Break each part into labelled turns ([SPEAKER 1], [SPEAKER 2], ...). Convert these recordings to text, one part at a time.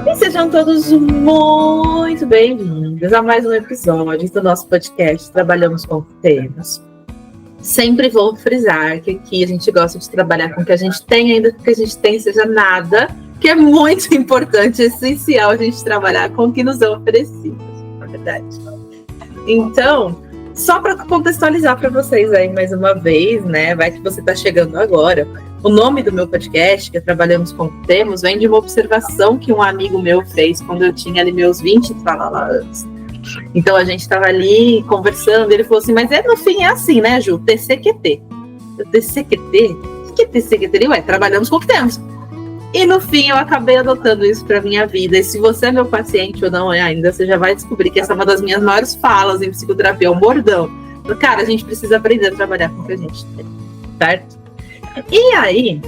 [SPEAKER 1] E sejam todos muito bem-vindos a mais um episódio do nosso podcast Trabalhamos com Temas. Sempre vou frisar que aqui a gente gosta de trabalhar com o que a gente tem, ainda que o que a gente tem seja nada, que é muito importante, essencial a gente trabalhar com o que nos é oferecido, na verdade. Então, só para contextualizar para vocês aí mais uma vez, né? Vai que você está chegando agora. O nome do meu podcast, que é Trabalhamos com Temas, vem de uma observação que um amigo meu fez quando eu tinha ali meus 20 anos. Então a gente estava ali conversando, ele falou assim, mas no fim é assim, né, Ju? TCQT. TCQT? O que é TCQT? Ele, trabalhamos com o que temos. E no fim eu acabei adotando isso para minha vida. E se você é meu paciente ou não ainda, você já vai descobrir que essa é uma das minhas maiores falas em psicoterapia, é um bordão. Cara, a gente precisa aprender a trabalhar com o que a gente tem, certo? E aí,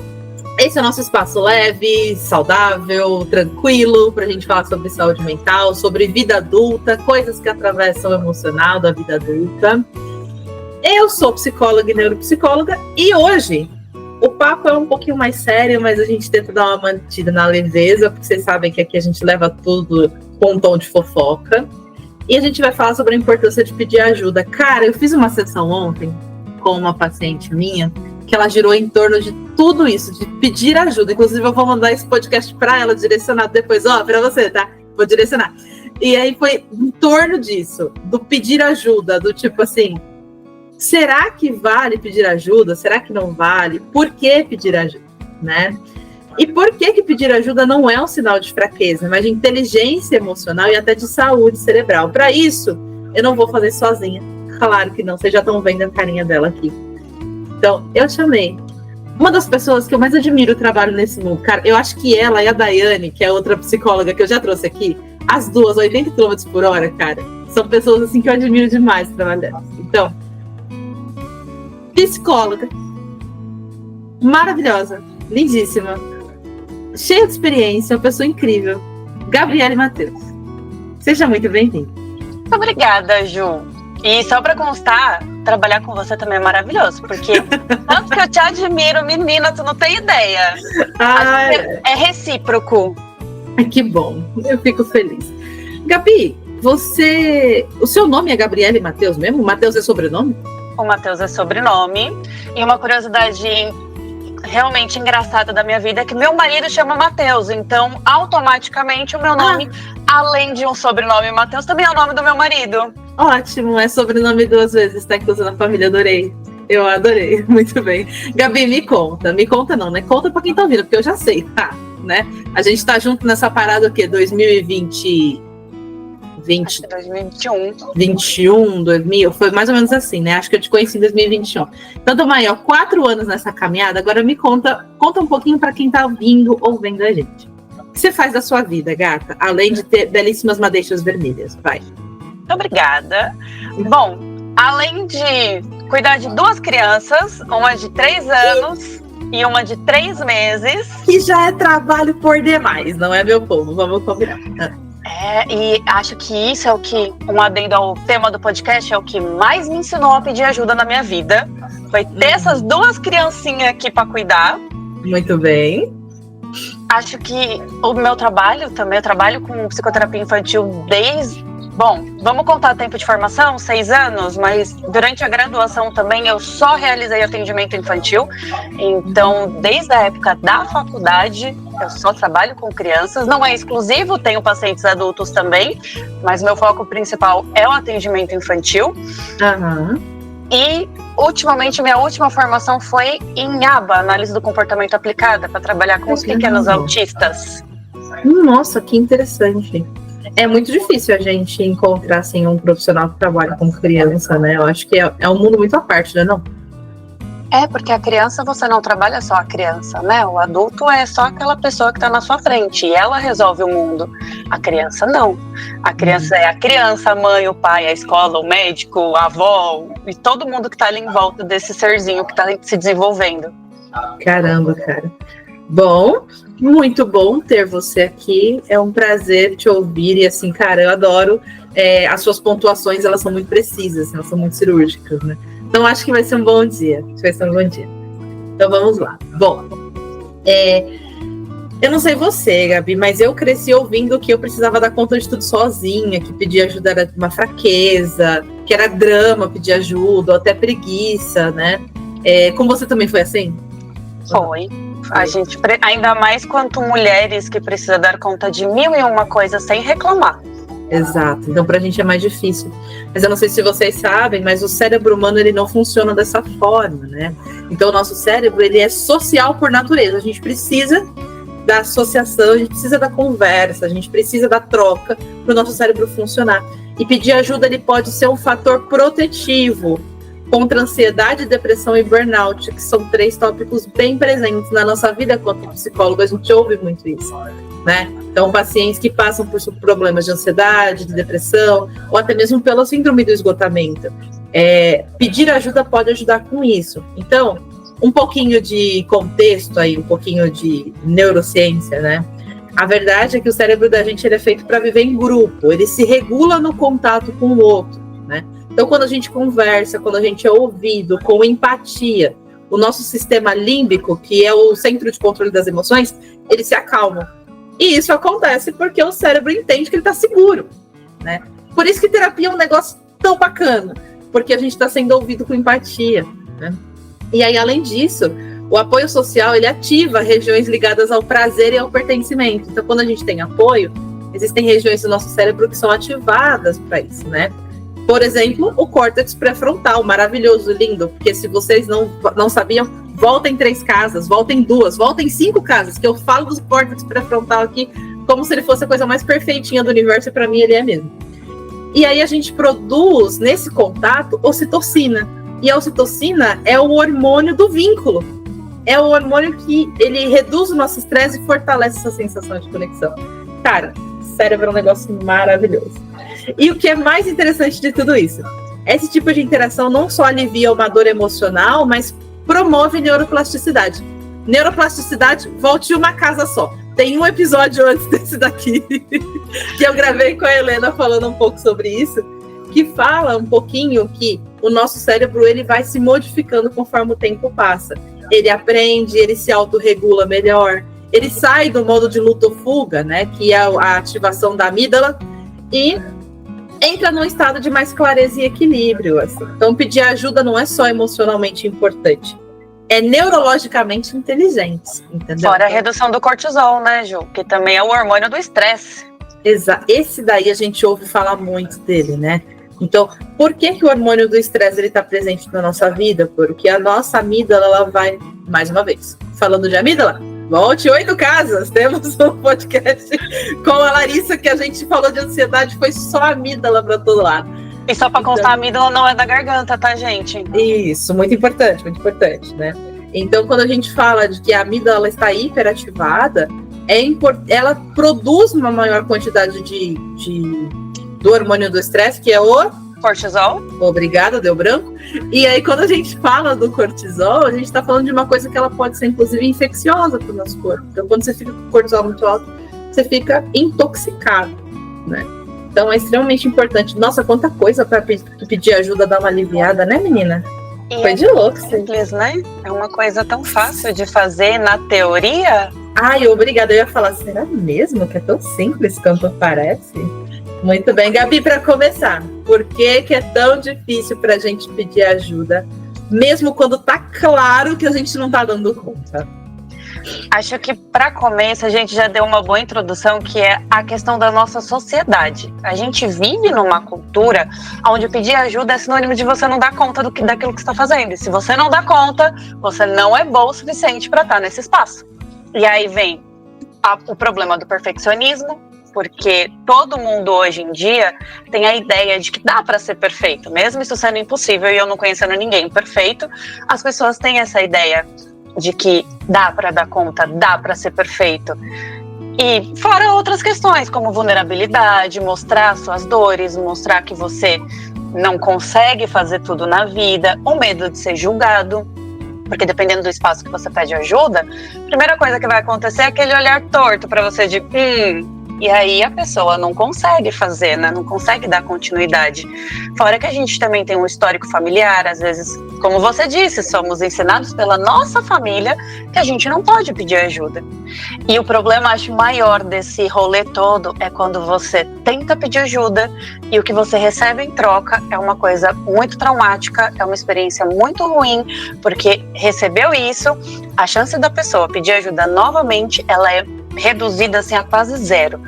[SPEAKER 1] esse é o nosso espaço leve, saudável, tranquilo, para a gente falar sobre saúde mental, sobre vida adulta, coisas que atravessam o emocional da vida adulta. Eu sou psicóloga e neuropsicóloga e hoje o papo é um pouquinho mais sério, mas a gente tenta dar uma mantida na leveza, porque vocês sabem que aqui a gente leva tudo com um tom de fofoca. E a gente vai falar sobre a importância de pedir ajuda. Cara, eu fiz uma sessão ontem com uma paciente minha, que ela girou em torno de tudo isso, de pedir ajuda. Inclusive, eu vou mandar esse podcast para ela, direcionado depois, para você, tá? Vou direcionar. E aí foi em torno disso, do pedir ajuda, do tipo assim, será que vale pedir ajuda? Será que não vale? Por que pedir ajuda, né? E por que pedir ajuda não é um sinal de fraqueza, mas de inteligência emocional e até de saúde cerebral? Para isso, eu não vou fazer sozinha. Claro que não, vocês já estão vendo a carinha dela aqui. Então, eu chamei uma das pessoas que eu mais admiro o trabalho nesse mundo. Cara, eu acho que ela e a Daiane, que é outra psicóloga que eu já trouxe aqui, as duas, 80 km por hora, cara, são pessoas assim que eu admiro demais trabalhando. Então, psicóloga, maravilhosa, lindíssima, cheia de experiência, uma pessoa incrível, Gabriele Matheus. Seja muito bem-vinda.
[SPEAKER 2] Obrigada, Ju. E só para constar, trabalhar com você também é maravilhoso, porque tanto que eu te admiro, menina, tu não tem ideia. É recíproco.
[SPEAKER 1] Que bom, eu fico feliz. Gabi, o seu nome é Gabriele Matheus mesmo? Matheus é sobrenome?
[SPEAKER 2] O Matheus é sobrenome. E uma curiosidade realmente engraçada da minha vida é que meu marido chama Matheus, então automaticamente o meu nome, além de um sobrenome Matheus, também é o nome do meu marido.
[SPEAKER 1] Ótimo, é sobrenome duas vezes, tá incluso na família, adorei. Eu adorei, muito bem. Gabi, me conta não, né? Conta pra quem tá ouvindo, porque eu já sei, tá? Né? A gente tá junto nessa parada o quê? 2021, 2000, foi mais ou menos assim, né? Acho que eu te conheci em 2021. Então, tamo aí, 4 anos nessa caminhada. Agora me conta um pouquinho pra quem tá ouvindo ou vendo a gente. O que você faz da sua vida, gata? Além de ter belíssimas madeixas vermelhas, vai.
[SPEAKER 2] Obrigada. Bom, além de cuidar de 2 crianças, uma de 3 anos e uma de 3 meses.
[SPEAKER 1] Que já é trabalho por demais, não é, meu povo? Vamos combinar.
[SPEAKER 2] E acho que isso é o que, um adendo ao tema do podcast, é o que mais me ensinou a pedir ajuda na minha vida. Foi ter essas 2 criancinhas aqui para cuidar.
[SPEAKER 1] Muito bem.
[SPEAKER 2] Acho que o meu trabalho também, eu trabalho com psicoterapia infantil desde... Bom, vamos contar tempo de formação, 6 anos, mas durante a graduação também eu só realizei atendimento infantil. Então, desde a época da faculdade, eu só trabalho com crianças. Não é exclusivo, tenho pacientes adultos também, mas meu foco principal é o atendimento infantil.
[SPEAKER 1] Uhum.
[SPEAKER 2] E, ultimamente, minha última formação foi em ABA, Análise do Comportamento Aplicada, para trabalhar com os pequenos autistas.
[SPEAKER 1] Nossa, que interessante. É muito difícil a gente encontrar assim, um profissional que trabalha com criança, né? Eu acho que é um mundo muito à parte, né? Não?
[SPEAKER 2] É, porque a criança, você não trabalha só a criança, né? O adulto é só aquela pessoa que está na sua frente e ela resolve o mundo. A criança não. A criança é a criança, a mãe, o pai, a escola, o médico, a avó e todo mundo que está ali em volta desse serzinho que está se desenvolvendo.
[SPEAKER 1] Caramba, cara. Bom, muito bom ter você aqui. É um prazer te ouvir e assim, cara, eu adoro. As suas pontuações, elas são muito precisas, elas são muito cirúrgicas, né? Então, acho que vai ser um bom dia. Então, vamos lá. Bom, Eu não sei você, Gabi, mas eu cresci ouvindo que eu precisava dar conta de tudo sozinha, que pedir ajuda era uma fraqueza, que era drama pedir ajuda, ou até preguiça, né? Com você também foi assim?
[SPEAKER 2] Foi. A gente, ainda mais quanto mulheres que precisam dar conta de 1001 coisas sem reclamar.
[SPEAKER 1] Exato, então pra gente é mais difícil. Mas eu não sei se vocês sabem, mas o cérebro humano ele não funciona dessa forma, né? Então o nosso cérebro ele é social por natureza, a gente precisa da associação, a gente precisa da conversa, a gente precisa da troca para o nosso cérebro funcionar. E pedir ajuda ele pode ser um fator protetivo contra ansiedade, depressão e burnout, que são 3 tópicos bem presentes na nossa vida quanto psicólogo, a gente ouve muito isso, né? Então, pacientes que passam por problemas de ansiedade, de depressão, ou até mesmo pela síndrome do esgotamento. Pedir ajuda pode ajudar com isso. Então, um pouquinho de contexto aí, um pouquinho de neurociência, né? A verdade é que o cérebro da gente ele é feito para viver em grupo, ele se regula no contato com o outro, né? Então, quando a gente conversa, quando a gente é ouvido com empatia, o nosso sistema límbico, que é o centro de controle das emoções, ele se acalma. E isso acontece porque o cérebro entende que ele está seguro, né? Por isso que terapia é um negócio tão bacana, porque a gente está sendo ouvido com empatia, né? E aí, além disso, o apoio social, ele ativa regiões ligadas ao prazer e ao pertencimento. Então, quando a gente tem apoio, existem regiões do nosso cérebro que são ativadas para isso, né? Por exemplo, o córtex pré-frontal, maravilhoso, lindo, porque se vocês não sabiam, voltem 3 casas, voltem 2, voltem 5 casas, que eu falo do córtex pré-frontal aqui como se ele fosse a coisa mais perfeitinha do universo, e para mim ele é mesmo. E aí a gente produz, nesse contato, ocitocina. E a ocitocina é o hormônio do vínculo. É o hormônio que ele reduz o nosso estresse e fortalece essa sensação de conexão. Cara, cérebro é um negócio maravilhoso. E o que é mais interessante de tudo isso? Esse tipo de interação não só alivia uma dor emocional, mas promove neuroplasticidade. Neuroplasticidade, volte uma casa só. Tem um episódio antes desse daqui, que eu gravei com a Helena falando um pouco sobre isso, que fala um pouquinho que o nosso cérebro ele vai se modificando conforme o tempo passa. Ele aprende, ele se autorregula melhor, ele sai do modo de luta ou fuga, né, que é a ativação da amígdala, e entra num estado de mais clareza e equilíbrio. Assim. Então, pedir ajuda não é só emocionalmente importante, é neurologicamente inteligente, entendeu?
[SPEAKER 2] Fora a redução do cortisol, né, Ju? Que também é o hormônio do estresse.
[SPEAKER 1] Esse daí a gente ouve falar muito dele, né? Então, por que o hormônio do estresse está presente na nossa vida? Porque a nossa amígdala, ela vai, mais uma vez, falando de amígdala, volte 8 casas, temos um podcast com a Larissa que a gente falou de ansiedade, foi só amígdala para todo lado.
[SPEAKER 2] E só para constar, a amígdala não é da garganta, tá, gente?
[SPEAKER 1] Isso, muito importante, né? Então, quando a gente fala de que a amígdala está hiperativada, ela produz uma maior quantidade do hormônio do estresse, que é o
[SPEAKER 2] cortisol.
[SPEAKER 1] Obrigada, deu branco. E aí, quando a gente fala do cortisol, a gente está falando de uma coisa que ela pode ser, inclusive, infecciosa para o nosso corpo. Então, quando você fica com o cortisol muito alto, você fica intoxicado, né? Então, é extremamente importante. Nossa, quanta coisa para pedir ajuda, dar uma aliviada, né, menina?
[SPEAKER 2] E
[SPEAKER 1] foi de louco,
[SPEAKER 2] simples, né? É uma coisa tão fácil de fazer na teoria.
[SPEAKER 1] Ai, obrigada. Eu ia falar, será mesmo que é tão simples quanto parece? Muito bem, Gabi, para começar, por que é tão difícil para a gente pedir ajuda, mesmo quando tá claro que a gente não tá dando conta?
[SPEAKER 2] Acho que para começo a gente já deu uma boa introdução, que é a questão da nossa sociedade. A gente vive numa cultura onde pedir ajuda é sinônimo de você não dar conta daquilo que está fazendo. E se você não dá conta, você não é bom o suficiente para estar nesse espaço. E aí vem o problema do perfeccionismo, porque todo mundo hoje em dia tem a ideia de que dá para ser perfeito, mesmo isso sendo impossível e eu não conhecendo ninguém perfeito, as pessoas têm essa ideia de que dá para dar conta, dá para ser perfeito. E fora outras questões, como vulnerabilidade, mostrar suas dores, mostrar que você não consegue fazer tudo na vida, o medo de ser julgado, porque dependendo do espaço que você pede ajuda, a primeira coisa que vai acontecer é aquele olhar torto para você de E aí a pessoa não consegue fazer, né? Não consegue dar continuidade. Fora que a gente também tem um histórico familiar, às vezes, como você disse, somos ensinados pela nossa família que a gente não pode pedir ajuda. E o problema, acho, maior desse rolê todo é quando você tenta pedir ajuda e o que você recebe em troca é uma coisa muito traumática, é uma experiência muito ruim, porque recebeu isso, a chance da pessoa pedir ajuda novamente, ela é reduzida assim a quase zero.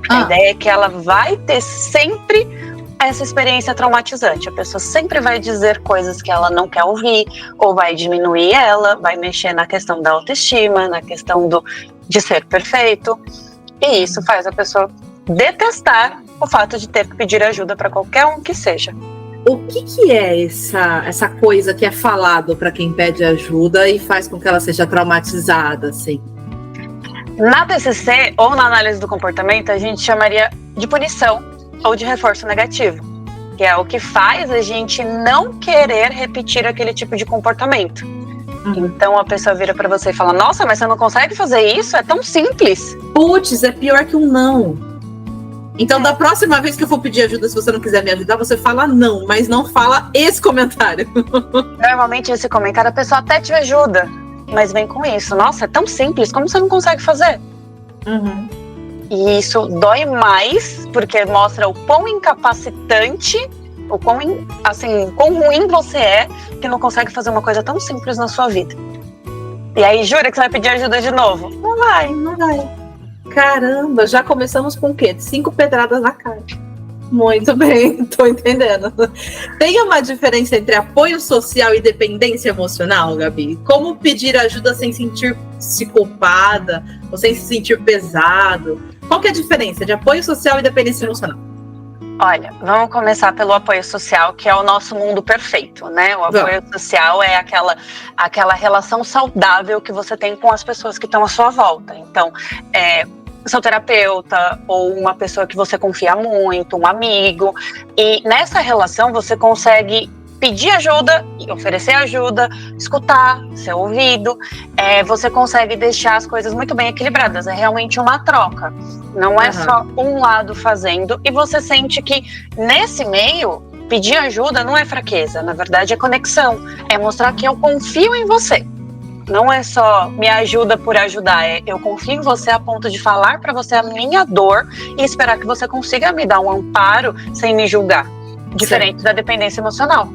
[SPEAKER 2] A ideia é que ela vai ter sempre essa experiência traumatizante. A pessoa sempre vai dizer coisas que ela não quer ouvir, ou vai diminuir ela, vai mexer na questão da autoestima, na questão de ser perfeito. E isso faz a pessoa detestar o fato de ter que pedir ajuda para qualquer um que seja.
[SPEAKER 1] O que é essa coisa que é falado para quem pede ajuda e faz com que ela seja traumatizada, assim?
[SPEAKER 2] Na TCC ou na análise do comportamento, a gente chamaria de punição ou de reforço negativo, que é o que faz a gente não querer repetir aquele tipo de comportamento. Então a pessoa vira para você e fala: nossa, mas você não consegue fazer isso? É tão simples.
[SPEAKER 1] Putz, é pior que um não. Então da próxima vez que eu for pedir ajuda, se você não quiser me ajudar, você fala não, mas não fala esse comentário.
[SPEAKER 2] Normalmente esse comentário a pessoa até te ajuda, mas vem com isso: nossa, é tão simples, como você não consegue fazer? E isso dói mais, porque mostra o quão incapacitante, o quão ruim você é, que não consegue fazer uma coisa tão simples na sua vida. E aí jura que você vai pedir ajuda de novo? Não vai.
[SPEAKER 1] Caramba, já começamos com o quê? 5 pedradas na cara. Muito bem, tô entendendo. Tem uma diferença entre apoio social e dependência emocional, Gabi? Como pedir ajuda sem sentir-se culpada ou sem se sentir pesado? Qual que é a diferença de apoio social e dependência emocional?
[SPEAKER 2] Olha, vamos começar pelo apoio social, que é o nosso mundo perfeito, né? O apoio social é aquela relação saudável que você tem com as pessoas que estão à sua volta. Então, seu terapeuta ou uma pessoa que você confia muito, um amigo. E nessa relação você consegue pedir ajuda, oferecer ajuda, escutar, ser ouvido. Você consegue deixar as coisas muito bem equilibradas. É realmente uma troca. Não é só um lado fazendo. E você sente que nesse meio, pedir ajuda não é fraqueza. Na verdade é conexão. É mostrar que eu confio em você. Não é só me ajuda por ajudar, eu confio em você a ponto de falar para você a minha dor e esperar que você consiga me dar um amparo sem me julgar. Diferente da dependência emocional.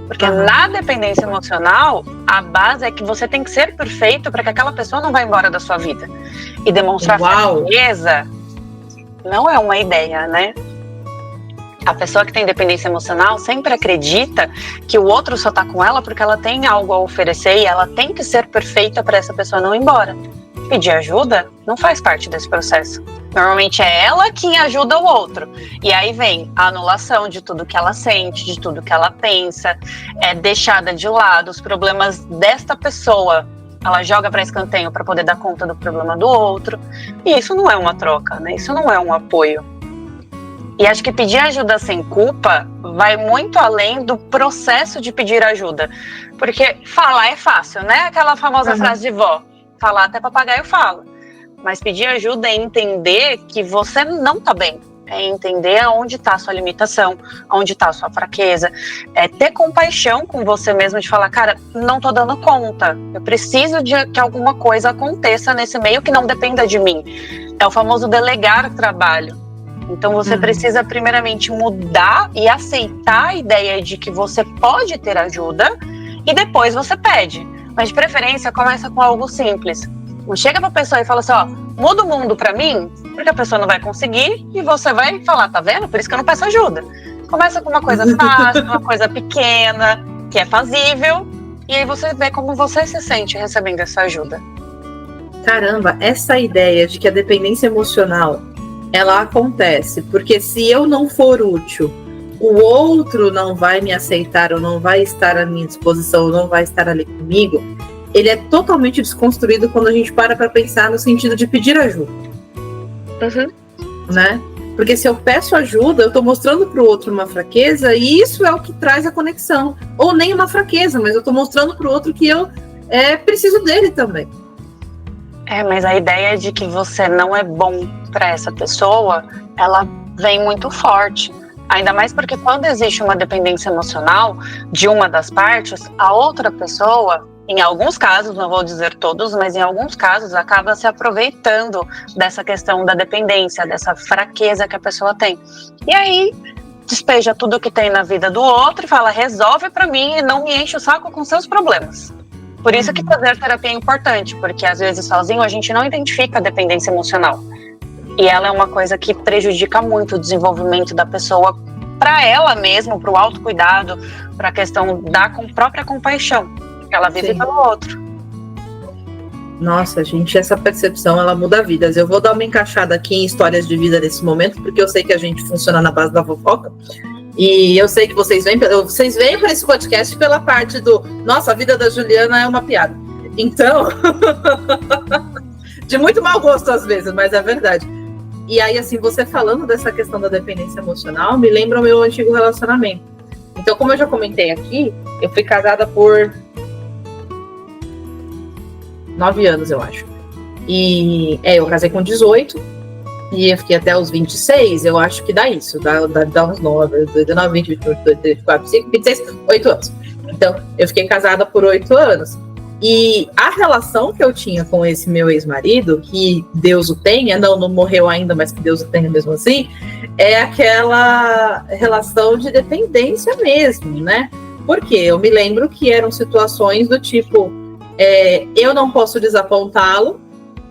[SPEAKER 2] Porque na dependência emocional, a base é que você tem que ser perfeito para que aquela pessoa não vá embora da sua vida. E demonstrar fraqueza não é uma ideia, né? A pessoa que tem dependência emocional sempre acredita que o outro só tá com ela porque ela tem algo a oferecer e ela tem que ser perfeita para essa pessoa não ir embora. Pedir ajuda não faz parte desse processo. Normalmente é ela quem ajuda o outro. E aí vem a anulação de tudo que ela sente, de tudo que ela pensa, é deixada de lado os problemas desta pessoa. Ela joga para escanteio para poder dar conta do problema do outro. E isso não é uma troca, né? Isso não é um apoio. E acho que pedir ajuda sem culpa vai muito além do processo de pedir ajuda. Porque falar é fácil, né? Aquela famosa frase de vó: falar até papagaio fala. Mas pedir ajuda é entender que você não tá bem. É entender aonde está a sua limitação, aonde está a sua fraqueza. É ter compaixão com você mesmo, de falar: cara, não tô dando conta. Eu preciso de que alguma coisa aconteça nesse meio que não dependa de mim. É o famoso delegar trabalho. Então você precisa primeiramente mudar e aceitar a ideia de que você pode ter ajuda e depois você pede. Mas de preferência começa com algo simples. Não chega pra pessoa e fala assim: ó, muda o mundo pra mim, porque a pessoa não vai conseguir e você vai falar: tá vendo? Por isso que eu não peço ajuda. Começa com uma coisa fácil, uma coisa pequena, que é fazível, e aí você vê como você se sente recebendo essa ajuda.
[SPEAKER 1] Caramba, essa ideia de que a dependência emocional ela acontece porque se eu não for útil, o outro não vai me aceitar ou não vai estar à minha disposição ou não vai estar ali comigo, ele é totalmente desconstruído quando a gente para pensar no sentido de pedir ajuda. Né? Porque se eu peço ajuda, eu estou mostrando para o outro uma fraqueza e isso é o que traz a conexão. Ou nem uma fraqueza, mas eu estou mostrando para o outro que eu preciso dele também.
[SPEAKER 2] Mas a ideia de que você não é bom para essa pessoa, ela vem muito forte. Ainda mais porque quando existe uma dependência emocional de uma das partes, a outra pessoa, em alguns casos, não vou dizer todos, mas em alguns casos, acaba se aproveitando dessa questão da dependência, dessa fraqueza que a pessoa tem. E aí, despeja tudo que tem na vida do outro e fala, resolve pra mim e não me enche o saco com seus problemas. Por isso que fazer terapia é importante, porque às vezes sozinho a gente não identifica a dependência emocional. E ela é uma coisa que prejudica muito o desenvolvimento da pessoa para ela mesma, para o autocuidado, para a questão da própria compaixão que ela vive pelo outro.
[SPEAKER 1] Nossa, gente, essa percepção, ela muda vidas. Eu vou dar uma encaixada aqui em histórias de vida nesse momento, porque eu sei que a gente funciona na base da fofoca. E eu sei que vocês vêm para esse podcast pela parte do nossa, a vida da Juliana é uma piada. Então, de muito mau gosto às vezes, mas é verdade. E aí, assim, você falando dessa questão da dependência emocional, me lembra o meu antigo relacionamento. Então, como eu já comentei aqui, eu fui casada por 9 anos, eu acho. E eu casei com 18 e eu fiquei até os 26, eu acho que dá isso, dá uns 9, 19, 20, 21, 22, 23, 24, 25, 26, 8 anos. Então, eu fiquei casada por 8 anos. E a relação que eu tinha com esse meu ex-marido, que Deus o tenha, não morreu ainda, mas que Deus o tenha mesmo assim, é aquela relação de dependência mesmo, né? Porque eu me lembro que eram situações do tipo, eu não posso desapontá-lo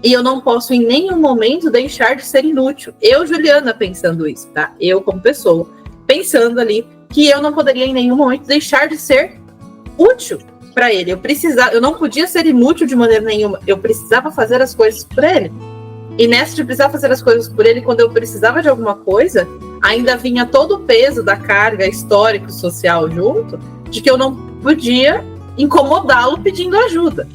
[SPEAKER 1] e eu não posso em nenhum momento deixar de ser inútil. Eu, Juliana, pensando isso, tá? Eu como pessoa, pensando ali que eu não poderia em nenhum momento deixar de ser útil para ele. Eu não podia ser inútil de maneira nenhuma. Eu precisava fazer as coisas por ele. E nessa de precisar fazer as coisas por ele, quando eu precisava de alguma coisa, ainda vinha todo o peso da carga histórico-social junto, de que eu não podia incomodá-lo pedindo ajuda.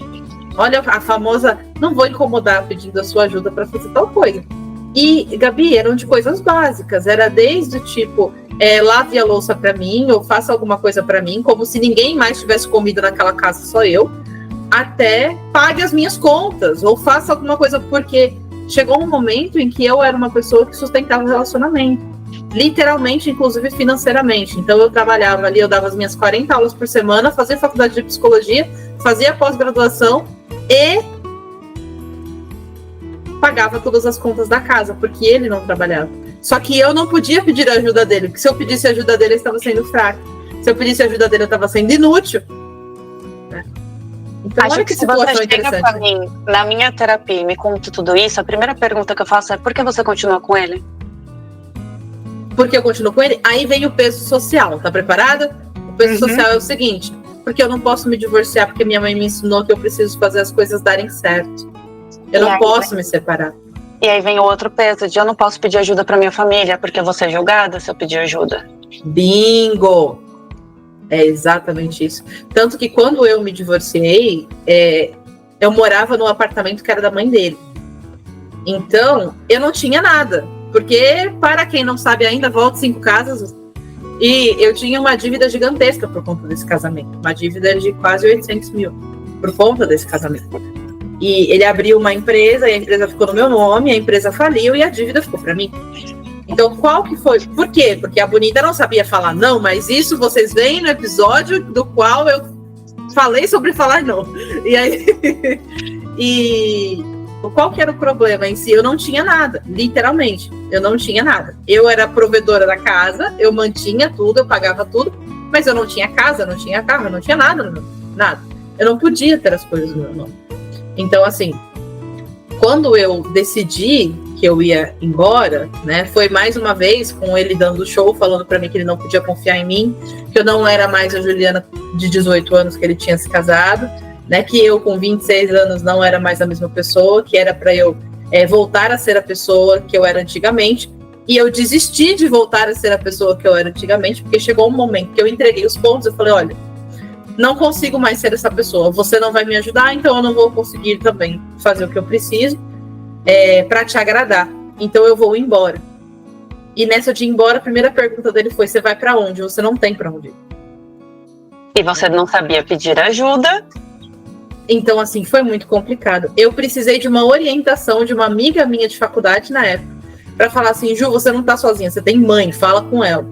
[SPEAKER 1] Olha a famosa, não vou incomodar pedindo a sua ajuda para fazer tal coisa. E, Gabi, eram de coisas básicas. Era desde o tipo, lave a louça para mim, ou faça alguma coisa para mim, como se ninguém mais tivesse comida naquela casa, só eu, até pague as minhas contas, ou faça alguma coisa, porque chegou um momento em que eu era uma pessoa que sustentava o relacionamento, literalmente, inclusive financeiramente. Então eu trabalhava ali, eu dava as minhas 40 aulas por semana, fazia faculdade de psicologia, fazia pós-graduação e pagava todas as contas da casa, porque ele não trabalhava. Só que eu não podia pedir a ajuda dele, porque se eu pedisse a ajuda dele, eu estava sendo fraca. Se eu pedisse a ajuda dele, eu estava sendo inútil. Né? Então,
[SPEAKER 2] acho
[SPEAKER 1] olha
[SPEAKER 2] que se você chega pra mim, na minha terapia, e me conta tudo isso, a primeira pergunta que eu faço é: por que você continua com ele?
[SPEAKER 1] Porque eu continuo com ele? Aí vem o peso social, tá preparada? O peso social é o seguinte: porque eu não posso me divorciar, porque minha mãe me ensinou que eu preciso fazer as coisas darem certo. Eu não posso me separar.
[SPEAKER 2] E aí vem o outro peso de eu não posso pedir ajuda para minha família, porque eu vou ser julgada se eu pedir ajuda.
[SPEAKER 1] Bingo! É exatamente isso. Tanto que quando eu me divorciei, eu morava num apartamento que era da mãe dele. Então, eu não tinha nada. Porque, para quem não sabe ainda, volto 5 casas. E eu tinha uma dívida gigantesca por conta desse casamento. Uma dívida de quase 800 mil por conta desse casamento. E ele abriu uma empresa, e a empresa ficou no meu nome, a empresa faliu e a dívida ficou para mim. Então, qual que foi? Por quê? Porque a Bonita não sabia falar não, mas isso vocês veem no episódio do qual eu falei sobre falar não. E aí... e qual que era o problema em si? Eu não tinha nada, literalmente. Eu não tinha nada. Eu era provedora da casa, eu mantinha tudo, eu pagava tudo, mas eu não tinha casa, não tinha carro, não tinha nada, nada. Eu não podia ter as coisas no meu nome. Então, assim, quando eu decidi que eu ia embora, né, foi mais uma vez com ele dando show, falando pra mim que ele não podia confiar em mim, que eu não era mais a Juliana de 18 anos que ele tinha se casado, né, que eu com 26 anos não era mais a mesma pessoa, que era pra eu voltar a ser a pessoa que eu era antigamente, e eu desisti de voltar a ser a pessoa que eu era antigamente, porque chegou um momento que eu entreguei os pontos, eu falei, olha, não consigo mais ser essa pessoa, você não vai me ajudar, então eu não vou conseguir também fazer o que eu preciso para te agradar, então eu vou embora. E nessa de ir embora, a primeira pergunta dele foi: você vai para onde? Você não tem para onde ir.
[SPEAKER 2] E você não sabia pedir ajuda.
[SPEAKER 1] Então, assim, foi muito complicado. Eu precisei de uma orientação de uma amiga minha de faculdade na época, pra falar assim, Ju, você não tá sozinha, você tem mãe, fala com ela.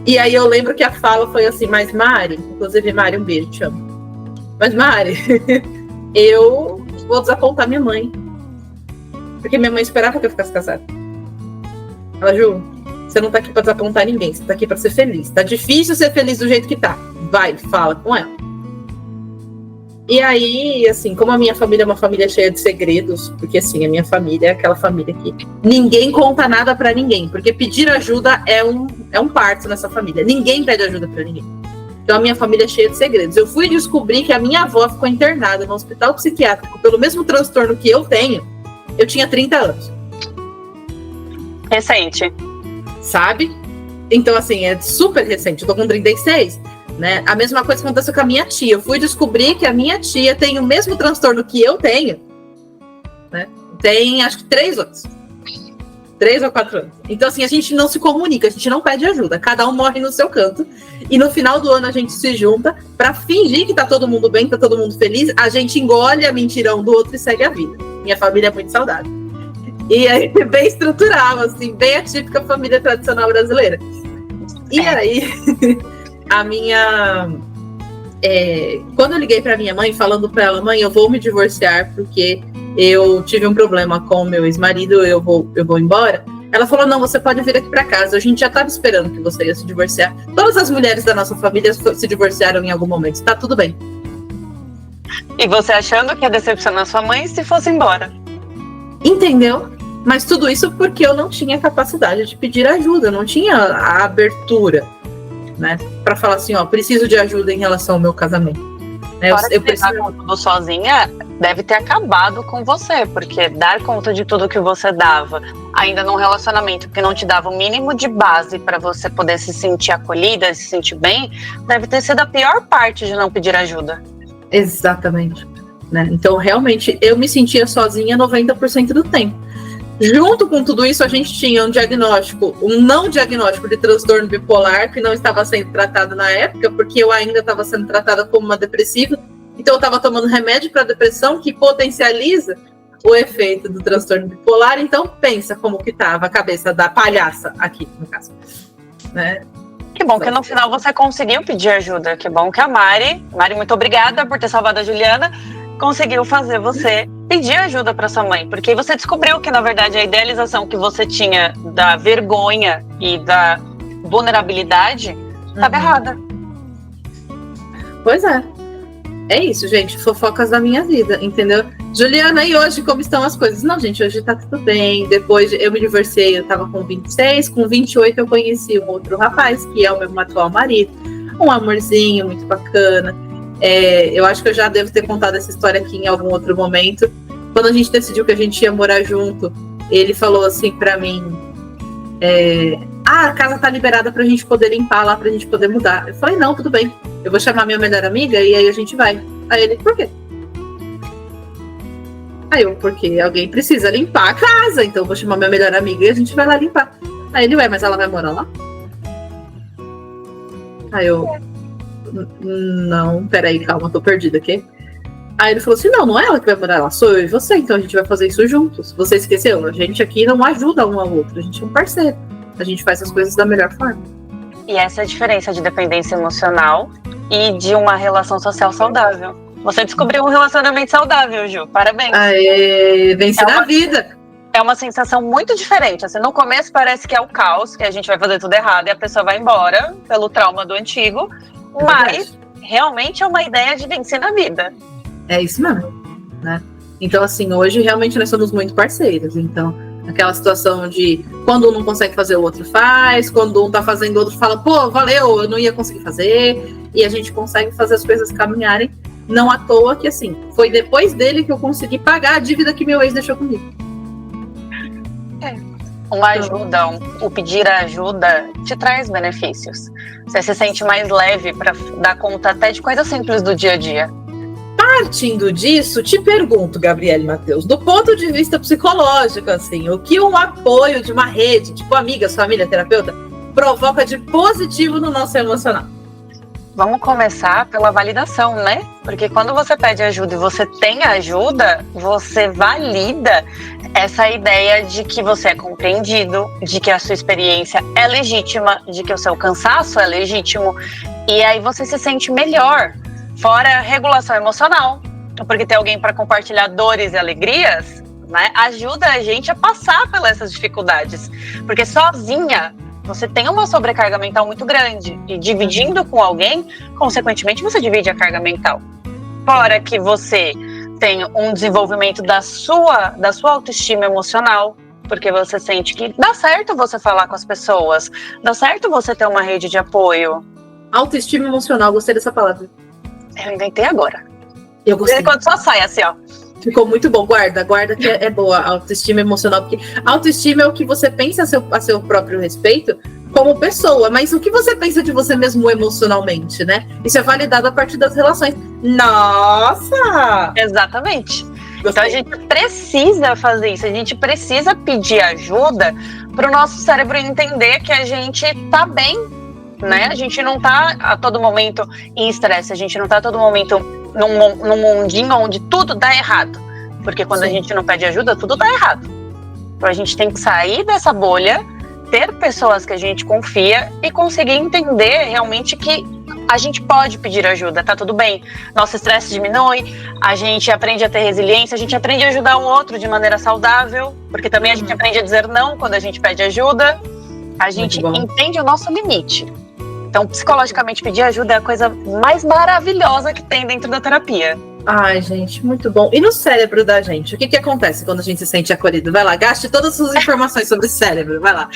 [SPEAKER 1] E aí eu lembro que a fala foi assim, mas Mari, inclusive Mari, um beijo, te amo. Mas Mari, eu vou desapontar minha mãe. Porque minha mãe esperava que eu ficasse casada. Ela, Ju, você não tá aqui pra desapontar ninguém, você tá aqui pra ser feliz. Tá difícil ser feliz do jeito que tá. Vai, fala com ela. E aí, assim, como a minha família é uma família cheia de segredos, porque assim, a minha família é aquela família que ninguém conta nada pra ninguém, porque pedir ajuda é um parto nessa família. Ninguém pede ajuda pra ninguém. Então a minha família é cheia de segredos. Eu fui descobrir que a minha avó ficou internada no hospital psiquiátrico pelo mesmo transtorno que eu tenho. Eu tinha 30 anos.
[SPEAKER 2] Recente.
[SPEAKER 1] Sabe? Então, assim, é super recente. Eu tô com 36, né? A mesma coisa aconteceu com a minha tia. Eu fui descobrir que a minha tia tem o mesmo transtorno que eu tenho, né? Tem, acho que 3 anos. 3 ou 4 anos. Então, assim, a gente não se comunica, a gente não pede ajuda. Cada um morre no seu canto. E no final do ano a gente se junta pra fingir que tá todo mundo bem, tá todo mundo feliz. A gente engole a mentira um do outro e segue a vida. Minha família é muito saudável. E aí, bem estrutural, assim, bem a típica família tradicional brasileira. E aí, a minha... quando eu liguei pra minha mãe, falando pra ela, mãe, eu vou me divorciar porque eu tive um problema com o meu ex-marido, eu vou embora. Ela falou, não, você pode vir aqui pra casa, a gente já tava esperando que você ia se divorciar. Todas as mulheres da nossa família se divorciaram em algum momento, tá tudo bem.
[SPEAKER 2] E você achando que ia decepcionar sua mãe se fosse embora.
[SPEAKER 1] Entendeu? Mas tudo isso porque eu não tinha capacidade de pedir ajuda, eu não tinha a abertura, né? Pra falar assim, ó, preciso de ajuda em relação ao meu casamento.
[SPEAKER 2] Eu preciso com tudo sozinha, deve ter acabado com você, porque dar conta de tudo que você dava, ainda num relacionamento que não te dava o mínimo de base para você poder se sentir acolhida, se sentir bem, deve ter sido a pior parte de não pedir ajuda.
[SPEAKER 1] Exatamente, né? Então, realmente, eu me sentia sozinha 90% do tempo. Junto com tudo isso, a gente tinha um não diagnóstico de transtorno bipolar, que não estava sendo tratado na época, porque eu ainda estava sendo tratada como uma depressiva. Então, eu estava tomando remédio para depressão, que potencializa o efeito do transtorno bipolar. Então, pensa como que estava a cabeça da palhaça aqui, no caso. Né?
[SPEAKER 2] Que bom que no final você conseguiu pedir ajuda. Que bom que a Mari, muito obrigada por ter salvado a Juliana, conseguiu fazer você pedir ajuda para sua mãe, porque você descobriu que, na verdade, a idealização que você tinha da vergonha e da vulnerabilidade estava errada.
[SPEAKER 1] Pois é. É isso, gente. Fofocas da minha vida, entendeu? Juliana, e hoje como estão as coisas? Não, gente, hoje tá tudo bem. Depois eu me divorciei, eu tava com 26, com 28 eu conheci um outro rapaz, que é o meu atual marido. Um amorzinho, muito bacana. Eu acho que eu já devo ter contado essa história aqui em algum outro momento. Quando a gente decidiu que a gente ia morar junto, ele falou assim pra mim, a casa tá liberada pra gente poder limpar lá, pra gente poder mudar. Eu falei, não, tudo bem, eu vou chamar minha melhor amiga e aí a gente vai. Aí ele, por quê? Aí eu, porque alguém precisa limpar a casa, então eu vou chamar minha melhor amiga e a gente vai lá limpar. Aí ele, mas ela vai morar lá? Aí eu, não, peraí, calma, tô perdida aqui. Aí ele falou assim, não é ela que vai morar lá, sou eu e você, então a gente vai fazer isso juntos. Você esqueceu? A gente aqui não ajuda um ao outro, a gente é um parceiro. A gente faz as coisas da melhor forma.
[SPEAKER 2] E essa é a diferença de dependência emocional e de uma relação social saudável. Você descobriu um relacionamento saudável, Ju, parabéns.
[SPEAKER 1] Venci na vida.
[SPEAKER 2] É uma sensação muito diferente. Assim, no começo parece que é o caos, que a gente vai fazer tudo errado e a pessoa vai embora pelo trauma do antigo, mas realmente é uma ideia de vencer na vida.
[SPEAKER 1] É isso mesmo, né? Então, assim, hoje realmente nós somos muito parceiros. Então, aquela situação de quando um não consegue fazer, o outro faz. Quando um tá fazendo, o outro fala, pô, valeu, eu não ia conseguir fazer. E a gente consegue fazer as coisas caminharem. Não à toa que, assim, foi depois dele que eu consegui pagar a dívida que meu ex deixou comigo.
[SPEAKER 2] Uma ajuda, o pedir ajuda te traz benefícios. Você se sente mais leve para dar conta até de coisas simples do dia a dia.
[SPEAKER 1] Partindo disso, te pergunto, Gabriele Matheus, do ponto de vista psicológico, assim, o que um apoio de uma rede, tipo amigas, família, terapeuta, provoca de positivo no nosso emocional?
[SPEAKER 2] vamos começar pela validação, né? Porque quando você pede ajuda e você tem ajuda, você valida essa ideia de que você é compreendido, de que a sua experiência é legítima, de que o seu cansaço é legítimo, e aí você se sente melhor. Fora a regulação emocional, porque ter alguém para compartilhar dores e alegrias, né, ajuda a gente a passar pelas essas dificuldades, porque sozinha você tem uma sobrecarga mental muito grande, e dividindo com alguém, consequentemente você divide a carga mental. Fora que você tem um desenvolvimento da sua autoestima emocional, porque você sente que dá certo você falar com as pessoas, dá certo você ter uma rede de apoio.
[SPEAKER 1] Autoestima emocional, gostei dessa palavra.
[SPEAKER 2] Eu inventei agora.
[SPEAKER 1] Eu gostei.
[SPEAKER 2] Quando só sai assim, ó.
[SPEAKER 1] Ficou muito bom, guarda que é boa, autoestima emocional, porque autoestima é o que você pensa a seu próprio respeito como pessoa, mas o que você pensa de você mesmo emocionalmente, né? Isso é validado a partir das relações. Nossa!
[SPEAKER 2] Exatamente.
[SPEAKER 1] Gostei.
[SPEAKER 2] Então a gente precisa fazer isso, a gente precisa pedir ajuda para o nosso cérebro entender que a gente tá bem, né? A gente não tá a todo momento em estresse, a gente não tá a todo momento num mundinho onde tudo dá errado. Porque quando a gente não pede ajuda, tudo dá errado. Então a gente tem que sair dessa bolha, ter pessoas que a gente confia e conseguir entender realmente que a gente pode pedir ajuda, tá tudo bem. Nosso estresse diminui, a gente aprende a ter resiliência, a gente aprende a ajudar o outro de maneira saudável, porque também a gente aprende a dizer não quando a gente pede ajuda. A gente entende o nosso limite. Então, psicologicamente, pedir ajuda é a coisa mais maravilhosa que tem dentro da terapia.
[SPEAKER 1] Ai, gente, muito bom. E no cérebro da gente? O que acontece quando a gente se sente acolhido? Vai lá, gaste todas as suas informações sobre o cérebro. Vai lá.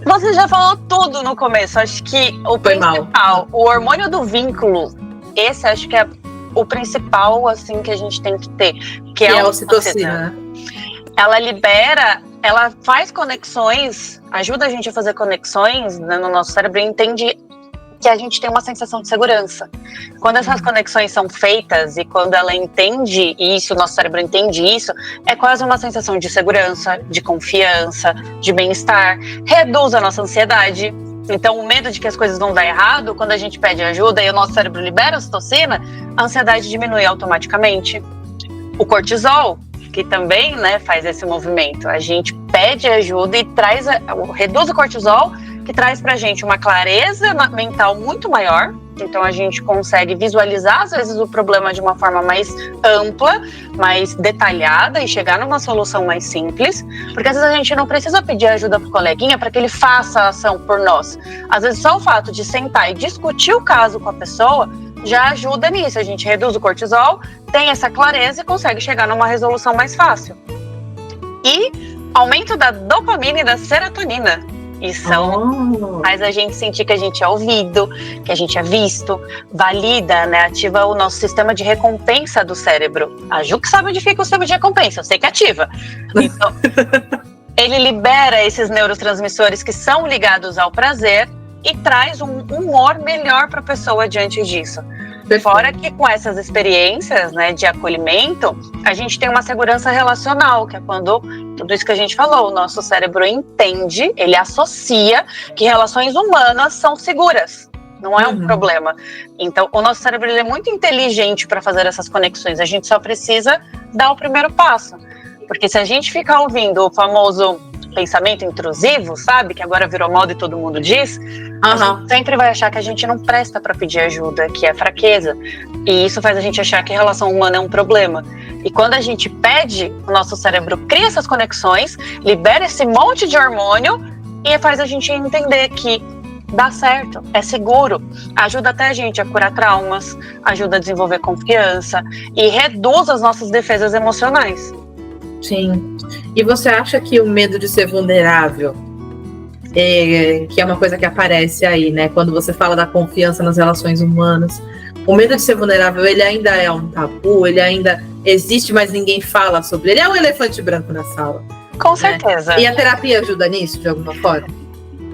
[SPEAKER 2] Você já falou tudo no começo. Acho que o principal, o hormônio do vínculo, esse acho que é o principal, assim, que a gente tem que ter. Que é a ocitocina. Ela libera, ela faz conexões, ajuda a gente a fazer conexões, né, no nosso cérebro, e entende que a gente tem uma sensação de segurança. Quando essas conexões são feitas e quando ela entende isso, o nosso cérebro entende isso, é quase uma sensação de segurança, de confiança, de bem-estar, reduz a nossa ansiedade. Então, o medo de que as coisas vão dar errado, quando a gente pede ajuda e o nosso cérebro libera a ocitocina, a ansiedade diminui automaticamente. O cortisol, que também, né, faz esse movimento. A gente pede ajuda e reduz o cortisol, que traz pra gente uma clareza mental muito maior. Então a gente consegue visualizar, às vezes, o problema de uma forma mais ampla, mais detalhada e chegar numa solução mais simples. Porque às vezes a gente não precisa pedir ajuda pro coleguinha para que ele faça a ação por nós. Às vezes só o fato de sentar e discutir o caso com a pessoa já ajuda nisso. A gente reduz o cortisol, tem essa clareza e consegue chegar numa resolução mais fácil. E aumento da dopamina e da serotonina. Isso faz a gente sentir que a gente é ouvido, que a gente é visto, valida, né? Ativa o nosso sistema de recompensa do cérebro. A Ju que sabe onde fica o sistema de recompensa, eu sei que ativa. Então, ele libera esses neurotransmissores que são ligados ao prazer e traz um humor melhor para a pessoa diante disso. Fora que com essas experiências, né, de acolhimento, a gente tem uma segurança relacional, que é quando tudo isso que a gente falou, o nosso cérebro entende, ele associa que relações humanas são seguras. Não é um problema. Então, o nosso cérebro ele é muito inteligente para fazer essas conexões. A gente só precisa dar o primeiro passo. Porque se a gente ficar ouvindo o famoso pensamento intrusivo, sabe? Que agora virou moda e todo mundo diz. A gente sempre vai achar que a gente não presta para pedir ajuda, que é fraqueza. E isso faz a gente achar que a relação humana é um problema. E quando a gente pede, o nosso cérebro cria essas conexões, libera esse monte de hormônio e faz a gente entender que dá certo, é seguro, ajuda até a gente a curar traumas, ajuda a desenvolver confiança e reduz as nossas defesas emocionais.
[SPEAKER 1] Sim. E você acha que o medo de ser vulnerável, que é uma coisa que aparece aí, né? Quando você fala da confiança nas relações humanas, o medo de ser vulnerável, ele ainda é um tabu, ele ainda existe, mas ninguém fala sobre ele. É um elefante branco na sala.
[SPEAKER 2] Com certeza.
[SPEAKER 1] E a terapia ajuda nisso, de alguma forma?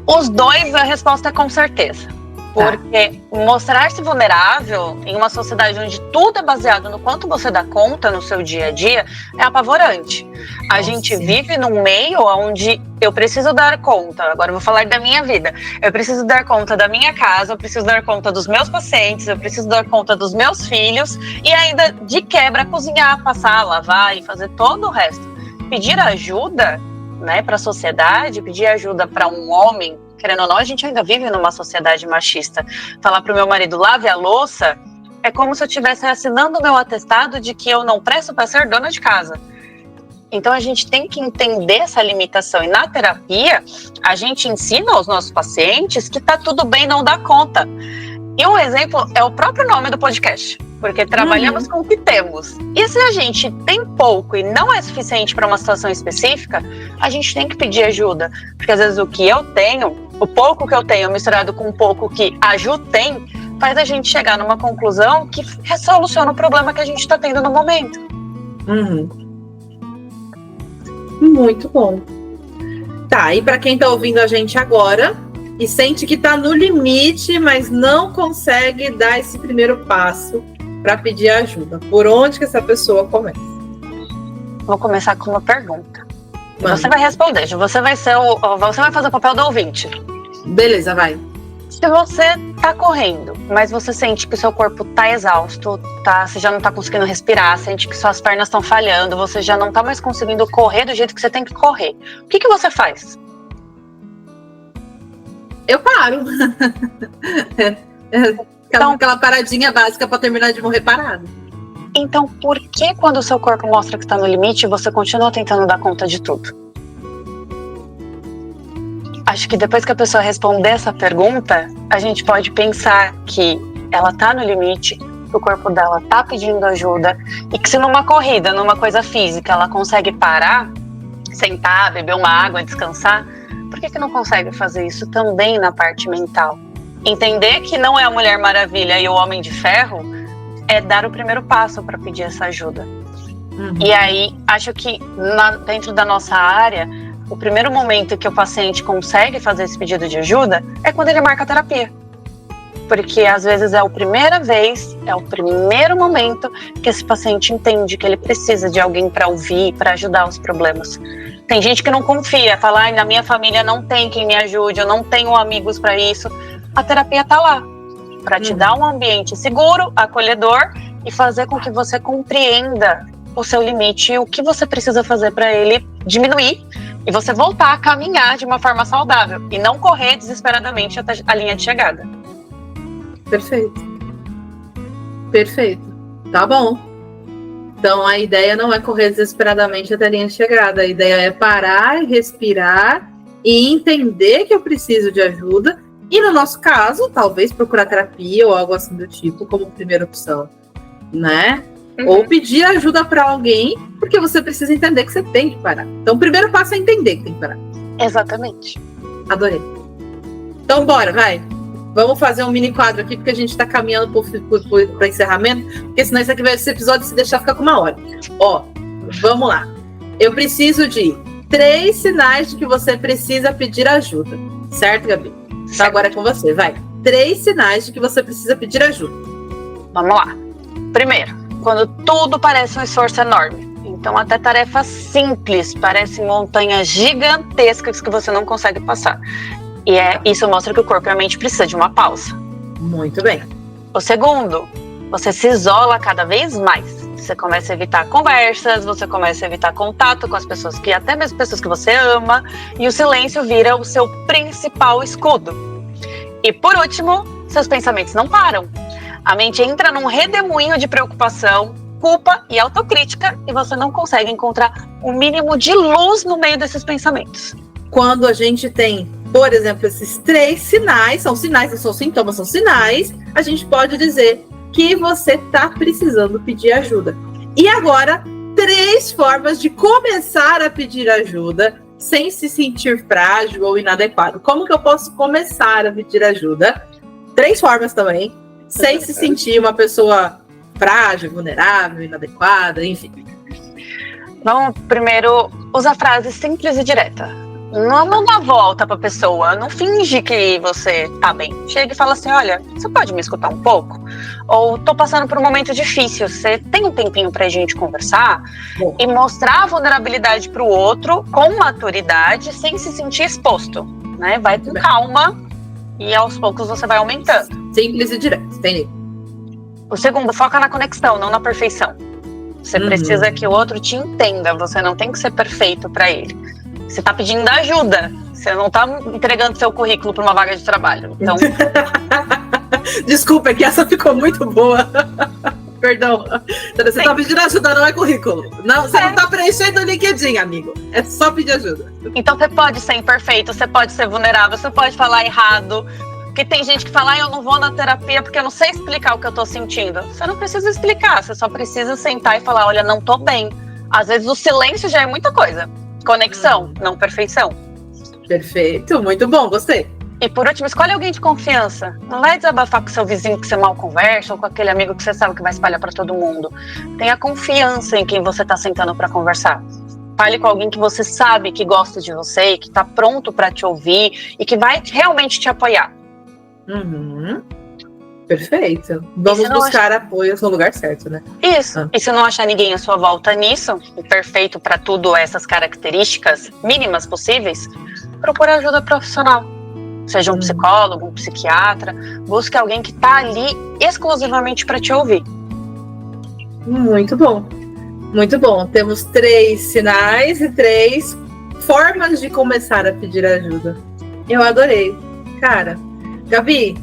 [SPEAKER 2] Os dois, a resposta é com certeza. Porque mostrar-se vulnerável em uma sociedade onde tudo é baseado no quanto você dá conta no seu dia a dia é apavorante. A gente vive num meio onde eu preciso dar conta, agora eu vou falar da minha vida, eu preciso dar conta da minha casa, eu preciso dar conta dos meus pacientes, eu preciso dar conta dos meus filhos e ainda de quebra cozinhar, passar, lavar e fazer todo o resto. Pedir ajuda, né, para a sociedade, pedir ajuda para um homem, querendo ou não, a gente ainda vive numa sociedade machista. Falar pro meu marido, lave a louça, é como se eu estivesse assinando o meu atestado de que eu não presto para ser dona de casa. Então a gente tem que entender essa limitação. E na terapia, a gente ensina aos nossos pacientes que tá tudo bem não dar conta. E um exemplo é o próprio nome do podcast, porque trabalhamos com o que temos. E se a gente tem pouco e não é suficiente para uma situação específica, a gente tem que pedir ajuda. Porque às vezes o que eu tenho, o pouco que eu tenho misturado com o pouco que a Ju tem, faz a gente chegar numa conclusão que soluciona o problema que a gente está tendo no momento.
[SPEAKER 1] Muito bom. Tá, e para quem tá ouvindo a gente agora e sente que tá no limite, mas não consegue dar esse primeiro passo para pedir ajuda, por onde que essa pessoa começa?
[SPEAKER 2] Vou começar com uma pergunta. Você vai responder, você vai fazer o papel do ouvinte.
[SPEAKER 1] Beleza, vai.
[SPEAKER 2] Se você tá correndo, mas você sente que o seu corpo tá exausto, você já não tá conseguindo respirar, sente que suas pernas estão falhando, você já não tá mais conseguindo correr do jeito que você tem que correr, o que você faz?
[SPEAKER 1] Eu paro. Então, aquela paradinha básica para terminar de morrer parado.
[SPEAKER 2] Então, por que quando o seu corpo mostra que está no limite, você continua tentando dar conta de tudo? Acho que depois que a pessoa responder essa pergunta, a gente pode pensar que ela está no limite, que o corpo dela está pedindo ajuda e que se numa corrida, numa coisa física, ela consegue parar, sentar, beber uma água, descansar, por que não consegue fazer isso também na parte mental? Entender que não é a Mulher Maravilha e o Homem de Ferro é dar o primeiro passo para pedir essa ajuda. E aí, acho que dentro da nossa área, o primeiro momento que o paciente consegue fazer esse pedido de ajuda é quando ele marca a terapia. Porque às vezes é a primeira vez, é o primeiro momento que esse paciente entende que ele precisa de alguém para ouvir, para ajudar os problemas. Tem gente que não confia, fala, na minha família não tem quem me ajude, eu não tenho amigos para isso. A terapia está lá, para te dar um ambiente seguro, acolhedor e fazer com que você compreenda o seu limite e o que você precisa fazer para ele diminuir e você voltar a caminhar de uma forma saudável e não correr desesperadamente até a linha de chegada.
[SPEAKER 1] Perfeito. Tá bom. Então a ideia não é correr desesperadamente até a linha de chegada. A ideia é parar, respirar e entender que eu preciso de ajuda. E no nosso caso, talvez procurar terapia ou algo assim do tipo como primeira opção, né? Ou pedir ajuda para alguém, porque você precisa entender que você tem que parar. Então o primeiro passo é entender que tem que parar.
[SPEAKER 2] Exatamente.
[SPEAKER 1] Adorei. Então bora, vai. Vamos fazer um mini quadro aqui, porque a gente está caminhando para encerramento, porque senão esse episódio se deixar ficar com 1 hora. Ó, vamos lá. Eu preciso de 3 sinais de que você precisa pedir ajuda. Certo, Gabi? Então agora é com você, vai. 3 sinais de que você precisa pedir ajuda.
[SPEAKER 2] Vamos lá. Primeiro, quando tudo parece um esforço enorme. Então até tarefas simples parecem montanhas gigantescas que você não consegue passar. E isso mostra que o corpo e a mente precisam de uma pausa.
[SPEAKER 1] Muito bem.
[SPEAKER 2] O segundo, você se isola cada vez mais. Você começa a evitar conversas, você começa a evitar contato com as pessoas até mesmo pessoas que você ama, e o silêncio vira o seu principal escudo. E por último, seus pensamentos não param. A mente entra num redemoinho de preocupação, culpa e autocrítica, e você não consegue encontrar o mínimo de luz no meio desses pensamentos.
[SPEAKER 1] Quando a gente tem, por exemplo, esses 3 sinais, são sinais, não são sintomas, são sinais, a gente pode dizer que você está precisando pedir ajuda. E agora, 3 formas de começar a pedir ajuda sem se sentir frágil ou inadequado. Como que eu posso começar a pedir ajuda? 3 formas também, sem se sentir uma pessoa frágil, vulnerável, inadequada, enfim.
[SPEAKER 2] Vamos primeiro usar frases simples e diretas. Não dá volta pra pessoa, não finge que você tá bem. Chega e fala assim, olha, você pode me escutar um pouco? Ou tô passando por um momento difícil, você tem um tempinho pra gente conversar?
[SPEAKER 1] Bom.
[SPEAKER 2] E mostrar a vulnerabilidade pro outro com maturidade, sem se sentir exposto, né? Vai com calma e aos poucos você vai aumentando.
[SPEAKER 1] Simples e direto, entendi.
[SPEAKER 2] O segundo, foca na conexão, não na perfeição. Você precisa que o outro te entenda, você não tem que ser perfeito pra ele. Você tá pedindo ajuda, você não tá entregando seu currículo para uma vaga de trabalho. Então...
[SPEAKER 1] Desculpa, é que essa ficou muito boa. Perdão. Você tá pedindo ajuda, não é currículo. Não, você não tá preenchendo o LinkedIn, amigo. É só pedir ajuda.
[SPEAKER 2] Então você pode ser imperfeito, você pode ser vulnerável, você pode falar errado. Porque tem gente que fala, eu não vou na terapia porque eu não sei explicar o que eu tô sentindo. Você não precisa explicar, você só precisa sentar e falar, olha, não tô bem. Às vezes o silêncio já é muita coisa. Conexão, não perfeição.
[SPEAKER 1] Perfeito, muito bom, gostei.
[SPEAKER 2] E por último, escolhe alguém de confiança. Não vai desabafar com seu vizinho que você mal conversa ou com aquele amigo que você sabe que vai espalhar para todo mundo. Tenha confiança em quem você está sentando para conversar. Fale com alguém que você sabe que gosta de você e que está pronto para te ouvir e que vai realmente te apoiar.
[SPEAKER 1] Perfeito. Vamos buscar apoios no lugar certo, né?
[SPEAKER 2] Isso. E se não achar ninguém à sua volta nisso, perfeito para tudo essas características mínimas possíveis, procure ajuda profissional. Seja um psicólogo, um psiquiatra, busque alguém que está ali exclusivamente para te ouvir.
[SPEAKER 1] Muito bom. Muito bom. Temos 3 sinais e 3 formas de começar a pedir ajuda. Eu adorei. Cara, Gabi,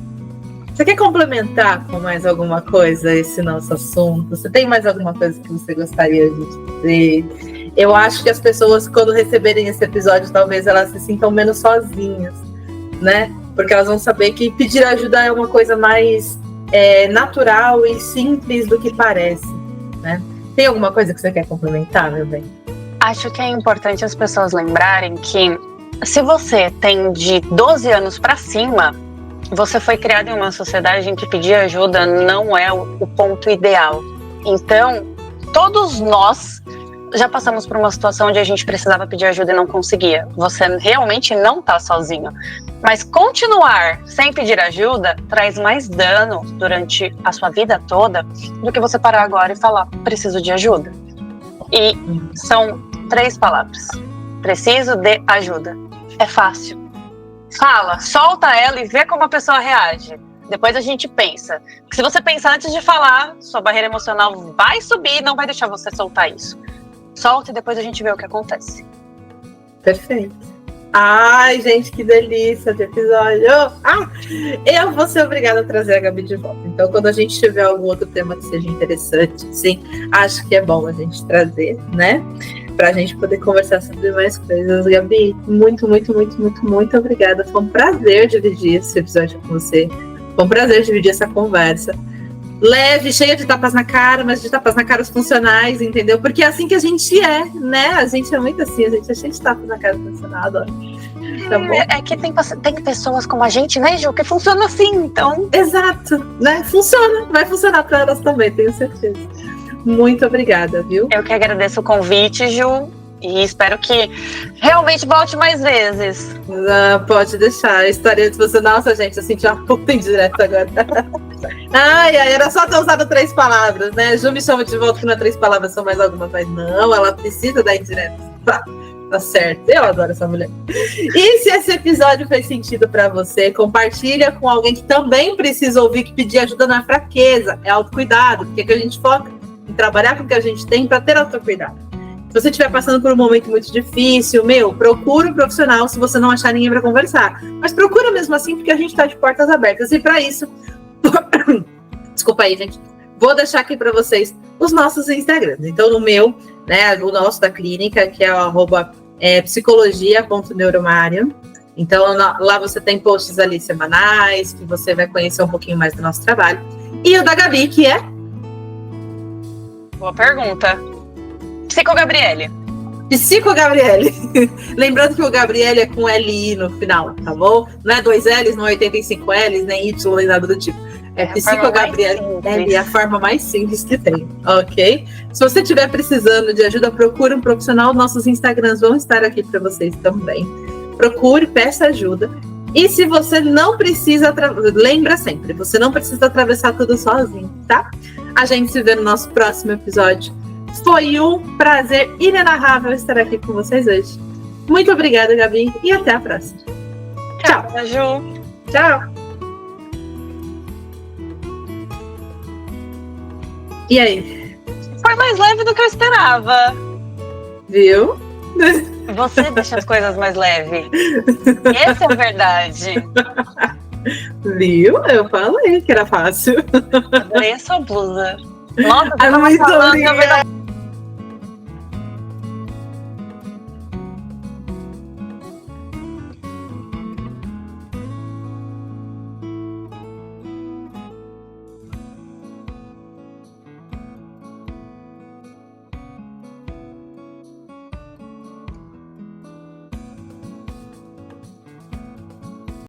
[SPEAKER 1] você quer complementar com mais alguma coisa esse nosso assunto? Você tem mais alguma coisa que você gostaria de dizer? Eu acho que as pessoas, quando receberem esse episódio, talvez elas se sintam menos sozinhas, né? Porque elas vão saber que pedir ajuda é uma coisa mais natural e simples do que parece, né? Tem alguma coisa que você quer complementar, meu bem?
[SPEAKER 2] Acho que é importante as pessoas lembrarem que se você tem de 12 anos para cima, você foi criado em uma sociedade em que pedir ajuda não é o ponto ideal. Então, todos nós já passamos por uma situação onde a gente precisava pedir ajuda e não conseguia. Você realmente não está sozinho. Mas continuar sem pedir ajuda traz mais dano durante a sua vida toda do que você parar agora e falar, preciso de ajuda. E são 3 palavras. Preciso de ajuda. É fácil. Fala, solta ela e vê como a pessoa reage. Depois a gente pensa. Porque se você pensar antes de falar, sua barreira emocional vai subir e não vai deixar você soltar isso. Solta e depois a gente vê o que acontece.
[SPEAKER 1] Perfeito. Ai, gente, que delícia de episódio. Eu vou ser obrigada a trazer a Gabi de volta. Então, quando a gente tiver algum outro tema que seja interessante, sim, acho que é bom a gente trazer, né? Pra gente poder conversar sobre mais coisas. Gabi, muito, muito, muito, muito, muito obrigada. Foi um prazer dividir esse episódio com você. Foi um prazer dividir essa conversa. Leve, cheia de tapas na cara, mas de tapas na cara funcionais, entendeu? Porque é assim que a gente é, né? A gente é muito assim, a gente é cheia de tapas na cara funcional, adoro. Tá bom?
[SPEAKER 2] É que tem pessoas como a gente, né, Ju, que funciona assim, então...
[SPEAKER 1] Exato, né? Funciona, vai funcionar para elas também, tenho certeza. Muito obrigada, viu?
[SPEAKER 2] Eu que agradeço o convite, Ju, e espero que realmente volte mais vezes.
[SPEAKER 1] Não, pode deixar, estarei de você. Nossa, gente, eu senti uma puta indireta agora. Ai, era só ter usado 3 palavras, né? Ju me chama de volta que não é 3 palavras, são mais alguma, mas não, ela precisa da indireta. Tá certo, eu adoro essa mulher. E se esse episódio fez sentido pra você, compartilha com alguém que também precisa ouvir que pedir ajuda não é fraqueza, é autocuidado, porque que a gente foca em trabalhar com o que a gente tem para ter autocuidado. Se você estiver passando por um momento muito difícil, procura um profissional se você não achar ninguém para conversar. Mas procura mesmo assim, porque a gente está de portas abertas. E para isso, desculpa aí, gente, vou deixar aqui para vocês os nossos Instagrams. Então, no meu, né, o nosso da clínica, que é o @psicologia.neuromário. Então, lá você tem posts ali semanais, que você vai conhecer um pouquinho mais do nosso trabalho. E o da Gabi, que é...
[SPEAKER 2] Boa pergunta. Psicogabriele.
[SPEAKER 1] Psicogabriele. Lembrando que o Gabriele é com LI no final, tá bom? Não é 2 L's, não é 85 L's, nem Y, nem nada do tipo. É Psicogabriele. É a forma mais simples que tem, ok? Se você estiver precisando de ajuda, procure um profissional. Nossos Instagrams vão estar aqui para vocês também. procure, peça ajuda. E se você não precisa, lembra sempre, você não precisa atravessar tudo sozinho, tá? A gente se vê no nosso próximo episódio. Foi um prazer inenarrável estar aqui com vocês hoje. Muito obrigada, Gabi, e até a próxima. Tchau.
[SPEAKER 2] Ju.
[SPEAKER 1] Tchau. E aí?
[SPEAKER 2] Foi mais leve do que eu esperava.
[SPEAKER 1] Viu?
[SPEAKER 2] Você deixa as coisas mais leves. Essa é a verdade.
[SPEAKER 1] Viu? Eu falei que era fácil.
[SPEAKER 2] Adorei a sua blusa. Nossa, você
[SPEAKER 1] Muito
[SPEAKER 2] falando,
[SPEAKER 1] obrigada.